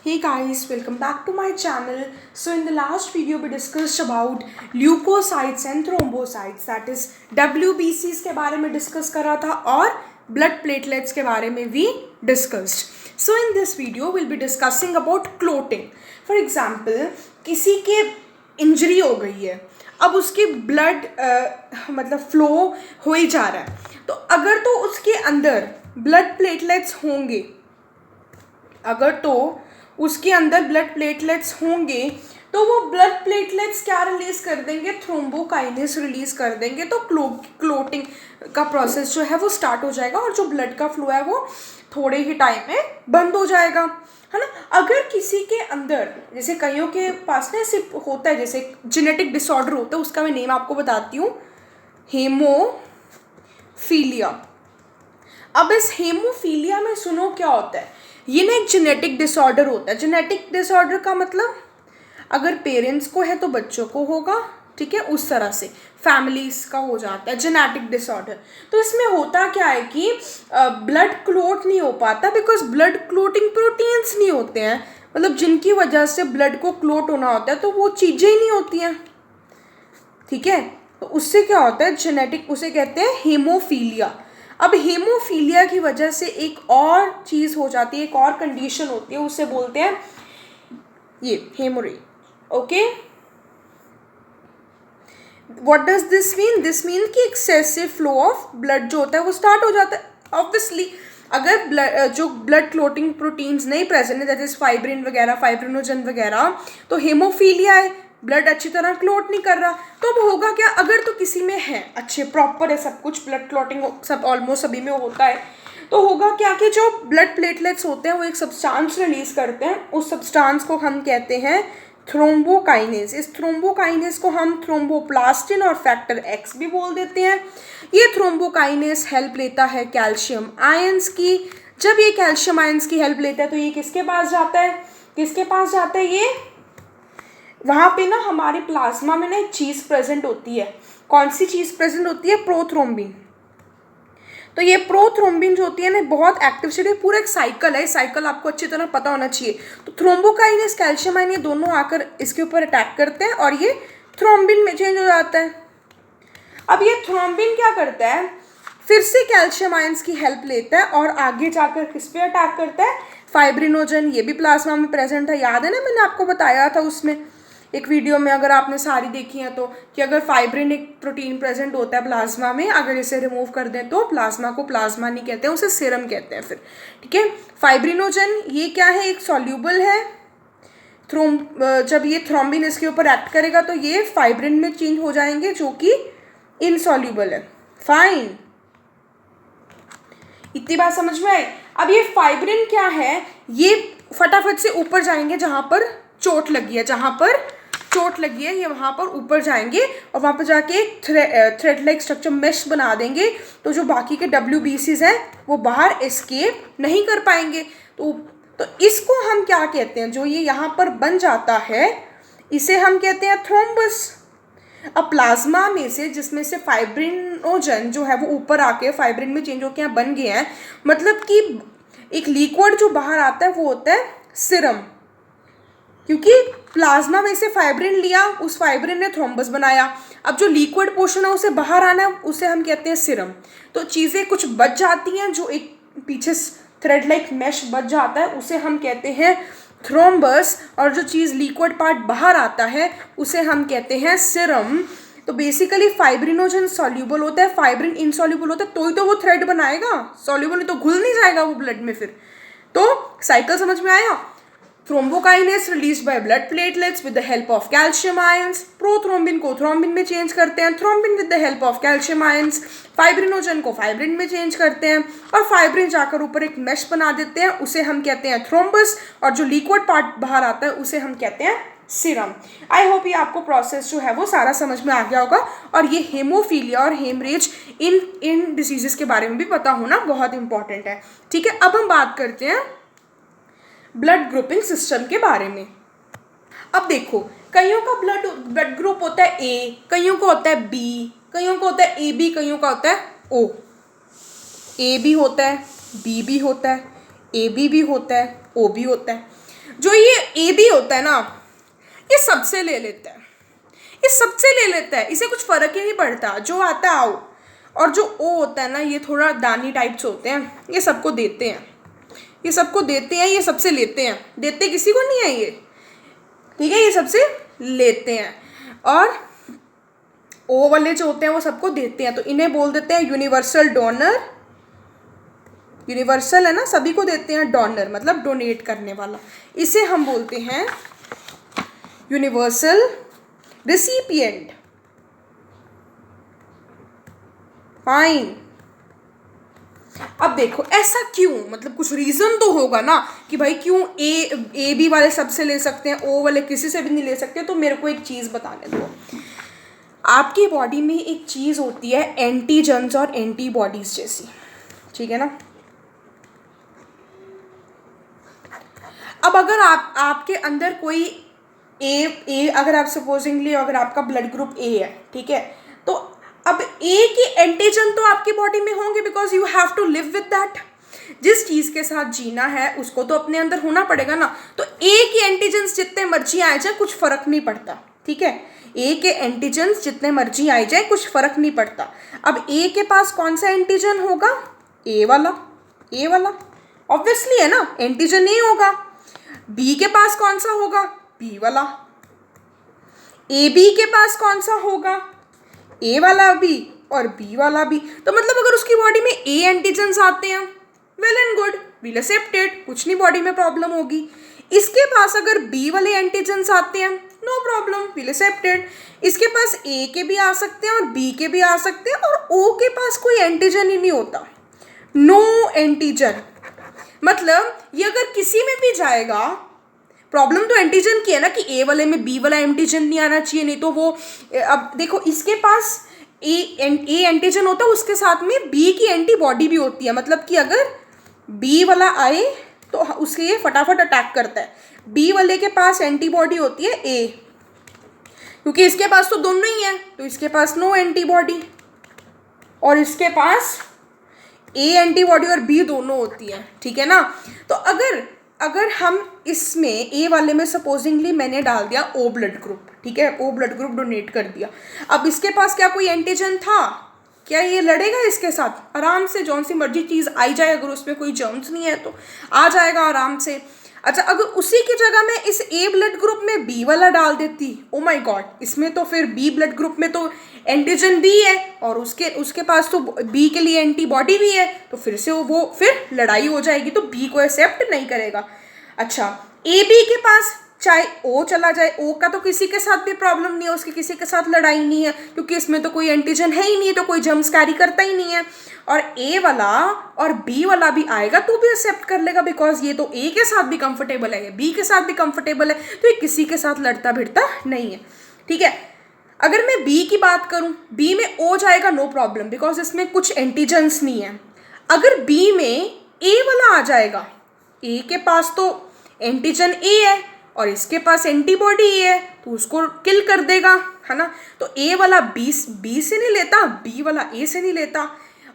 Hey guys, welcome back to my channel. So in the last video we discussed about leukocytes and thrombocytes, that is WBCs के बारे में discuss करा था और blood platelets के बारे में भी discussed. So in this video we'll be discussing about clotting. For example, किसी के इंजरी हो गई है, अब उसकी ब्लड मतलब फ्लो हो ही जा रहा है, तो अगर तो उसके अंदर ब्लड प्लेटलेट्स होंगे, अगर तो उसके अंदर ब्लड प्लेटलेट्स होंगे तो वो ब्लड प्लेटलेट्स क्या रिलीज कर देंगे, थ्रोम्बोकाइनेस रिलीज कर देंगे, तो क्लोटिंग का प्रोसेस जो है वो स्टार्ट हो जाएगा और जो ब्लड का फ्लो है वो थोड़े ही टाइम में बंद हो जाएगा, है ना। अगर किसी के अंदर, जैसे कईयों के पास ना ऐसे होता है, जैसे जेनेटिक डिसऑर्डर होता है, उसका मैं नेम आपको बताती हूँ, हेमोफीलिया। अब इस हेमोफीलिया में सुनो क्या होता है, ये ना एक जेनेटिक डिसऑर्डर होता है। जेनेटिक डिसऑर्डर का मतलब अगर पेरेंट्स को है तो बच्चों को होगा, ठीक है, उस तरह से फैमिलीज का हो जाता है जेनेटिक डिसऑर्डर। तो इसमें होता क्या है कि ब्लड क्लोट नहीं हो पाता, बिकॉज ब्लड क्लोटिंग प्रोटीन्स नहीं होते हैं, मतलब जिनकी वजह से ब्लड को क्लोट होना होता है, तो वो चीज़ें ही नहीं होती हैं, ठीक है। तो उससे क्या होता है, जेनेटिक, उसे कहते हैं हेमोफीलिया। अब हेमोफीलिया की वजह से एक और चीज़ हो जाती है, एक और कंडीशन होती है, उसे बोलते हैं ये haemorrhage. Okay, what does this mean? This mean कि एक्सेसिव फ्लो ऑफ ब्लड जो होता है वो स्टार्ट हो जाता है। ऑब्वियसली अगर जो ब्लड क्लोटिंग प्रोटीन्स नहीं प्रेजेंट है, दैट इज फाइब्रिन वगैरह, फाइब्रिनोजन वगैरह, तो हेमोफीलिया है, ब्लड अच्छी तरह क्लोट नहीं कर रहा, तो अब होगा क्या, अगर तो किसी में है अच्छे प्रॉपर है सब कुछ, ब्लड क्लोटिंग सब ऑलमोस्ट सभी में होता है, तो होगा क्या कि जो ब्लड प्लेटलेट्स होते हैं वो एक सब्सटेंस रिलीज करते हैं, उस सब्सटेंस को हम कहते हैं थ्रोम्बोकाइनेस। इस थ्रोम्बोकाइनेस को हम थ्रोम्बोप्लास्टिन और फैक्टर एक्स भी बोल देते हैं। ये थ्रोम्बोकाइनेस हेल्प लेता है कैल्शियम आयंस की। जब ये कैल्शियम आयंस की हेल्प लेता है तो ये किसके पास जाता है, किसके पास जाता है, ये वहाँ पे ना हमारे प्लाज्मा में ना एक चीज़ प्रेजेंट होती है। कौन सी चीज़ प्रेजेंट होती है? प्रोथ्रोम्बिन। तो ये प्रोथ्रोम्बिन जो होती है ना बहुत एक्टिव शेड है, पूरा एक साइकिल है, साइकिल आपको अच्छी तरह पता होना चाहिए। तो थ्रोम्बोकाइनेस, कैल्शियम आयन, ये दोनों आकर इसके ऊपर अटैक करते हैं और ये थ्रोम्बिन में चेंज हो जाता है। अब ये थ्रोम्बिन क्या करता है, फिर से कैल्शियम आयंस की हेल्प लेता है और आगे जाकर किस पे अटैक करता है, फाइब्रिनोजन। ये भी प्लाज्मा में प्रेजेंट है, याद है ना, मैंने आपको बताया था उसमें एक वीडियो में, अगर आपने सारी देखी है तो, कि अगर फाइब्रिन एक प्रोटीन प्रेजेंट होता है प्लाज्मा में, अगर इसे रिमूव कर दें तो प्लाज्मा को प्लाज्मा नहीं कहते हैं, उसे सीरम कहते हैं फिर, ठीक है। फाइब्रिनोजन ये क्या है, एक सॉल्यूबल है। जब ये थ्रोम्बिन इसके ऊपर एक्ट करेगा तो ये फाइब्रिन में चेंज हो जाएंगे जो कि इनसॉल्यूबल है। फाइन, इतनी बात समझ में आई। अब ये फाइब्रिन क्या है, ये फटाफट से ऊपर जाएंगे जहां पर चोट लगी है, जहां पर चोट लगी है ये वहां पर ऊपर जाएंगे और वहां पर जाके एक थ्रेड लाइक स्ट्रक्चर मेश बना देंगे, तो जो बाकी के WBCs हैं वो बाहर एस्केप नहीं कर पाएंगे। तो इसको हम क्या कहते हैं, जो ये यहाँ पर बन जाता है इसे हम कहते हैं थ्रोम्बस। अब प्लाज्मा में से, जिसमें से फाइब्रिनोजन जो है वो ऊपर आके फाइब्रिन में चेंज होकर यहाँ बन गए हैं, मतलब कि एक लिक्विड जो बाहर आता है वो होता है सीरम, क्योंकि प्लाज्मा में से फाइब्रिन लिया, उस फाइब्रिन ने थ्रोम्बस बनाया। अब जो लिक्विड पोर्शन है उसे बाहर आना है, उसे हम कहते हैं सीरम। तो चीज़ें कुछ बच जाती हैं, जो एक पीछे थ्रेड लाइक मैश बच जाता है उसे हम कहते हैं थ्रोम्बस, और जो चीज़ लिक्विड पार्ट बाहर आता है उसे हम कहते हैं सीरम। तो बेसिकली फाइब्रिनोजन सॉल्यूबल होता है, फाइब्रिन इनसॉल्यूबल होता है, तो ही तो वो थ्रेड बनाएगा, सॉल्यूबल नहीं तो घुल नहीं जाएगा वो ब्लड में फिर। तो साइकिल समझ में आया। Thrombokinase released by blood platelets with the help of calcium ions, prothrombin को थ्रोम्बिन में चेंज करते हैं, thrombin with the help of calcium ions fibrinogen को फाइब्रिन में चेंज करते हैं, और फाइब्रिन जाकर ऊपर एक मैश बना देते हैं, उसे हम कहते हैं थ्रोम्बस, और जो लिक्विड पार्ट बाहर आता है उसे हम कहते हैं सीरम। आई होप ये आपको प्रोसेस जो है वो सारा समझ में आ गया होगा, और ये हेमोफीलिया और हेमरेज इन डिसीजेस के बारे में भी पता होना बहुत इंपॉर्टेंट है, ठीक है। अब हम बात करते हैं ब्लड ग्रुपिंग सिस्टम के बारे में। अब देखो, कईयों का ब्लड ग्रुप होता है ए, कईयों को होता है बी, कईयों को होता है AB, कईयों का होता है O। A भी होता है, B भी होता है, AB भी होता है, O भी होता है। जो ये ए बी होता है ना, ये सबसे ले लेता है, ये सबसे ले लेता है, इसे कुछ फर्क ही नहीं पड़ता, जो आता है आओ। और जो ओ होता है ना, ये थोड़ा दानी टाइप्स होते हैं, ये सबको देते हैं, ये सबको देते हैं, ये सबसे लेते हैं, देते किसी को नहीं है ये, ठीक है, ये सबसे लेते हैं। और ओ वाले जो होते हैं वो सबको देते हैं, तो इन्हें बोल देते हैं यूनिवर्सल डोनर। यूनिवर्सल है ना, सभी को देते हैं, डोनर मतलब डोनेट करने वाला, इसे हम बोलते हैं यूनिवर्सल रिसिपिएंट। फाइन। अब देखो ऐसा क्यों, मतलब कुछ रीज़न तो होगा ना कि भाई क्यों ए बी वाले सबसे ले सकते हैं, ओ वाले किसी से भी नहीं ले सकते। तो मेरे को एक चीज़ बताने दो, आपकी बॉडी में एक चीज़ होती है एंटीजन्स और एंटीबॉडीज़ जैसी, ठीक है ना। अब अगर आपके अंदर कोई ए अगर आप सपोजिंगली अगर आपका ब्लड ग्रुप ए है, ठीक है, तो अब ए की एंटीजन तो आपकी बॉडी में होंगे, because you have to live with that. जिस चीज़ के साथ जीना है उसको तो अपने अंदर होना पड़ेगा ना। तो ए की एंटीजन्स जितने मर्जी आए जाए कुछ फ़र्क नहीं पड़ता, ठीक है, ए के एंटीजन्स जितने मर्जी आए जाए कुछ फ़र्क नहीं पड़ता। अब ए के पास कौन सा एंटीजन होगा, ए वाला, ए वाला ऑब्वियसली है ना, एंटीजन ए होगा। बी के पास कौन सा होगा, बी वाला। ए बी के पास कौन सा होगा, ए वाला भी और बी वाला भी। तो मतलब अगर उसकी बॉडी में ए एंटीजन्स आते हैं, well and good, we'll accept it, कुछ नहीं बॉडी में प्रॉब्लम होगी। इसके पास अगर बी वाले एंटीजन्स आते हैं, no problem, we'll accept it. इसके पास ए के भी आ सकते हैं और बी के भी आ सकते हैं, और ओ के पास कोई एंटीजन ही नहीं होता, नो एंटीजन। मतलब ये अगर किसी में भी जाएगा, प्रॉब्लम तो एंटीजन की है ना कि ए वाले में बी वाला एंटीजन नहीं आना चाहिए, नहीं तो वो, अब देखो इसके पास ए एंटीजन होता है, उसके साथ में बी की एंटीबॉडी भी होती है, मतलब कि अगर बी वाला आए तो उसके ये फटाफट अटैक करता है। बी वाले के पास एंटीबॉडी होती है ए, क्योंकि इसके पास तो दोनों ही है, तो इसके पास नो एंटीबॉडी, और इसके पास ए एंटीबॉडी और बी दोनों होती है, ठीक है ना। तो अगर हम इसमें ए वाले में सपोजिंगली मैंने डाल दिया ओ ब्लड ग्रुप, ठीक है, ओ ब्लड ग्रुप डोनेट कर दिया। अब इसके पास क्या कोई एंटीजन था, क्या ये लड़ेगा इसके साथ? आराम से, जौन सी मर्जी चीज़ आई जाए, अगर उसमें कोई जर्म्स नहीं है तो आ जाएगा आराम से। अच्छा, अगर उसी की जगह मैं इस ए ब्लड ग्रुप में बी वाला डाल देती, ओ माय गॉड, इसमें तो फिर बी ब्लड ग्रुप में तो एंटीजन बी है और उसके पास तो बी के लिए एंटीबॉडी भी है, तो फिर से वो फिर लड़ाई हो जाएगी, तो बी को एक्सेप्ट नहीं करेगा। अच्छा, ए बी के पास चाहे ओ चला जाए, ओ का तो किसी के साथ भी प्रॉब्लम नहीं है, उसकी किसी के साथ लड़ाई नहीं है, क्योंकि इसमें तो कोई एंटीजन है ही नहीं, तो कोई जर्म्स कैरी करता ही नहीं है। और ए वाला और बी वाला भी आएगा तो भी एक्सेप्ट कर लेगा, बिकॉज ये तो ए के साथ भी कंफर्टेबल है, ये बी के साथ भी कंफर्टेबल है, तो ये किसी के साथ लड़ता भिड़ता नहीं है, ठीक है। अगर मैं बी की बात करूं, बी में ओ जाएगा, नो प्रॉब्लम, बिकॉज इसमें कुछ एंटीजन्स नहीं है। अगर बी में ए वाला आ जाएगा, ए के पास तो एंटीजन ए है और इसके पास एंटीबॉडी ए है, तो उसको किल कर देगा, है ना। तो ए वाला बी से नहीं लेता, बी वाला ए से नहीं लेता,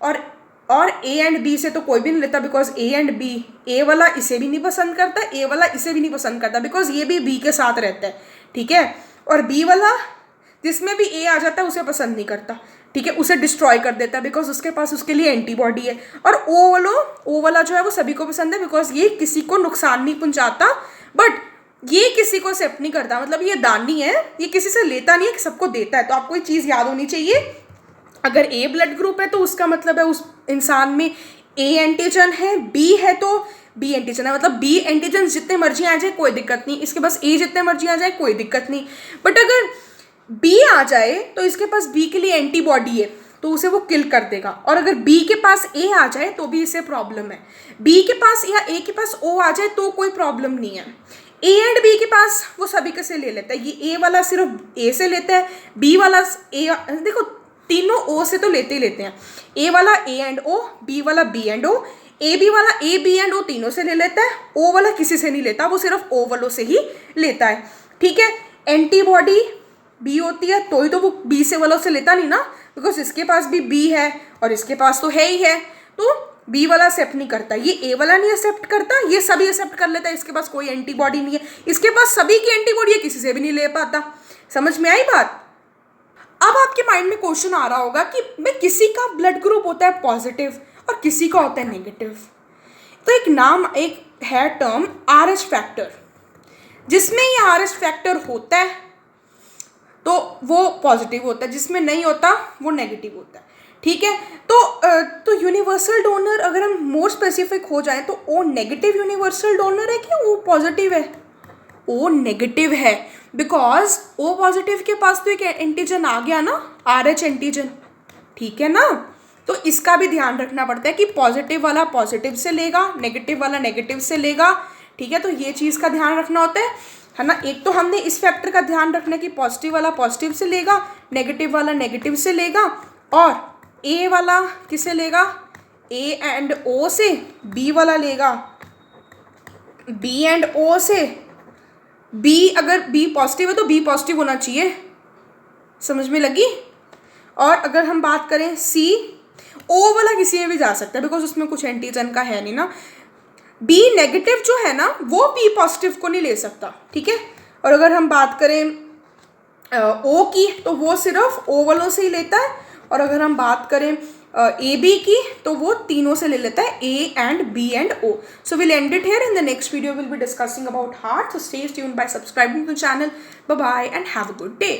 और ए एंड बी से तो कोई भी नहीं लेता, बिकॉज ए एंड बी, ए वाला इसे भी नहीं पसंद करता, ए वाला इसे भी नहीं पसंद करता, बिकॉज ये भी बी के साथ रहता है, ठीक है। और बी वाला जिसमें भी ए आ जाता है उसे पसंद नहीं करता, ठीक है, उसे डिस्ट्रॉय कर देता है, बिकॉज उसके पास उसके लिए एंटीबॉडी है। और ओ वाला जो है वो सभी को पसंद है, बिकॉज ये किसी को नुकसान नहीं पहुंचाता, बट ये किसी को एक्सेप्ट नहीं करता, मतलब ये दानी है, ये किसी से लेता नहीं है, सबको देता है। तो आपको ये चीज़ याद होनी चाहिए, अगर ए ब्लड ग्रुप है तो उसका मतलब है उस इंसान में ए एंटीजन है, बी है तो बी एंटीजन है, मतलब बी एंटीजन जितने मर्जी आ जाए कोई दिक्कत नहीं, इसके पास ए जितने मर्जी आ जाए कोई दिक्कत नहीं। बट अगर बी आ जाए तो इसके पास बी के लिए एंटीबॉडी है, तो उसे वो किल कर देगा। और अगर बी के पास ए आ जाए तो भी इसे प्रॉब्लम है, बी के पास या ए के पास ओ आ जाए तो कोई प्रॉब्लम नहीं है। ए एंड बी के पास वो सभी के से ले लेता है, ये ए वाला सिर्फ ए से लेता है, बी वाला ए, देखो तीनों ओ से तो लेते ही लेते हैं, ए वाला ए एंड ओ, बी वाला B and O, A B वाला ए बी एंड ओ तीनों से ले लेता है, ओ वाला किसी से नहीं लेता, वो सिर्फ ओ वालों से ही लेता है, ठीक है। एंटीबॉडी बी होती है तो ही तो वो बी से वालों से लेता नहीं ना, बिकॉज इसके पास भी बी है और इसके पास तो है ही है, तो बी वाला एक्सेप्ट नहीं करता, ये ए वाला नहीं एक्सेप्ट करता, ये सभी एक्सेप्ट कर लेता है, इसके पास कोई एंटीबॉडी नहीं है, इसके पास सभी की एंटीबॉडी है, किसी से भी नहीं ले पाता। समझ में आई बात? अब आपके माइंड में क्वेश्चन आ रहा होगा कि भाई किसी का ब्लड ग्रुप होता है पॉजिटिव और किसी का होता है नेगेटिव। तो एक है टर्म RH फैक्टर, जिसमें ये RH फैक्टर होता है तो वो पॉजिटिव होता है, जिसमें नहीं होता वो नेगेटिव होता है। ठीक है, तो यूनिवर्सल डोनर अगर हम मोर स्पेसिफिक हो जाए तो ओ नेगेटिव यूनिवर्सल डोनर है कि ओ पॉजिटिव है? ओ नेगेटिव है, बिकॉज ओ पॉजिटिव के पास तो एक एंटीजन आ गया ना, RH एंटीजन। ठीक है ना, तो इसका भी ध्यान रखना पड़ता है कि पॉजिटिव वाला पॉजिटिव से लेगा, नेगेटिव वाला नेगेटिव से लेगा। ठीक है, तो ये चीज़ का ध्यान रखना होता है ना। एक तो हमने इस फैक्टर का ध्यान रखना है कि पॉजिटिव वाला पॉजिटिव से लेगा, नेगेटिव वाला नेगेटिव से लेगा, और ए वाला किसे लेगा? ए एंड ओ से। बी वाला लेगा बी एंड ओ से। बी, अगर बी पॉजिटिव है तो बी पॉजिटिव होना चाहिए, समझ में लगी? और अगर हम बात करें सी, ओ वाला किसी में भी जा सकता है बिकॉज उसमें कुछ एंटीजन का है नहीं ना। बी नेगेटिव जो है ना वो बी पॉजिटिव को नहीं ले सकता। ठीक है, और अगर हम बात करें ओ की तो वो सिर्फ ओ वालों से ही लेता है, और अगर हम बात करें ए बी की तो वो तीनों से ले लेता है, A and B and O. So will end it here. In the next video will be discussing about heart. So stay tuned by subscribing to the channel. Bye bye and have a good day.